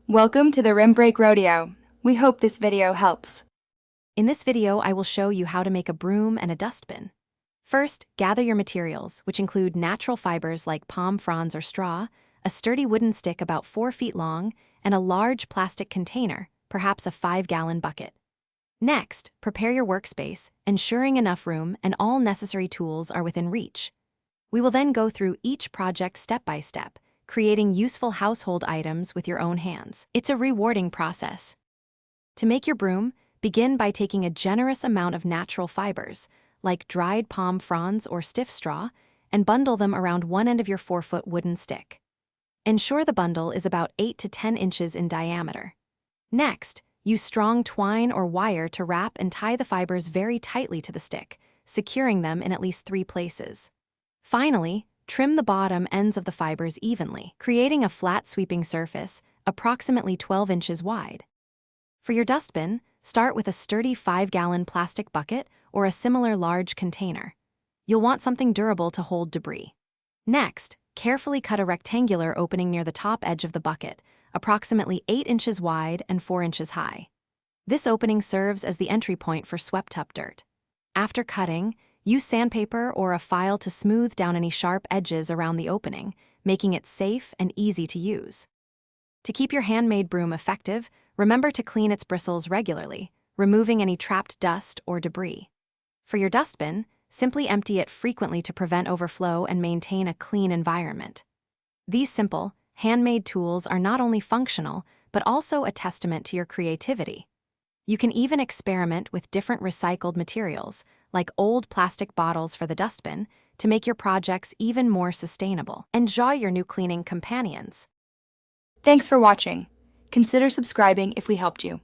Welcome to the Rim Break Rodeo. We hope this video helps. In this video, I will show you how to make a broom and a dustbin. First, gather your materials, which include natural fibers like palm fronds or straw, a sturdy wooden stick about 4 feet long, and a large plastic container, perhaps a 5-gallon bucket. Next, prepare your workspace, ensuring enough room and all necessary tools are within reach. We will then go through each project step by step, creating useful household items with your own hands. It's a rewarding process. To make your broom, begin by taking a generous amount of natural fibers, like dried palm fronds or stiff straw, and bundle them around one end of your 4-foot wooden stick. Ensure the bundle is about 8 to 10 inches in diameter. Next, use strong twine or wire to wrap and tie the fibers very tightly to the stick, securing them in at least 3 places. Finally, trim the bottom ends of the fibers evenly, creating a flat sweeping surface, approximately 12 inches wide. For your dustbin, start with a sturdy 5-gallon plastic bucket or a similar large container. You'll want something durable to hold debris. Next, carefully cut a rectangular opening near the top edge of the bucket, approximately 8 inches wide and 4 inches high. This opening serves as the entry point for swept-up dirt. After cutting, use sandpaper or a file to smooth down any sharp edges around the opening, making it safe and easy to use. To keep your handmade broom effective, remember to clean its bristles regularly, removing any trapped dust or debris. For your dustbin, simply empty it frequently to prevent overflow and maintain a clean environment. These simple, handmade tools are not only functional, but also a testament to your creativity. You can even experiment with different recycled materials, like old plastic bottles for the dustbin, to make your projects even more sustainable. Enjoy your new cleaning companions. Thanks for watching. Consider subscribing if we helped you.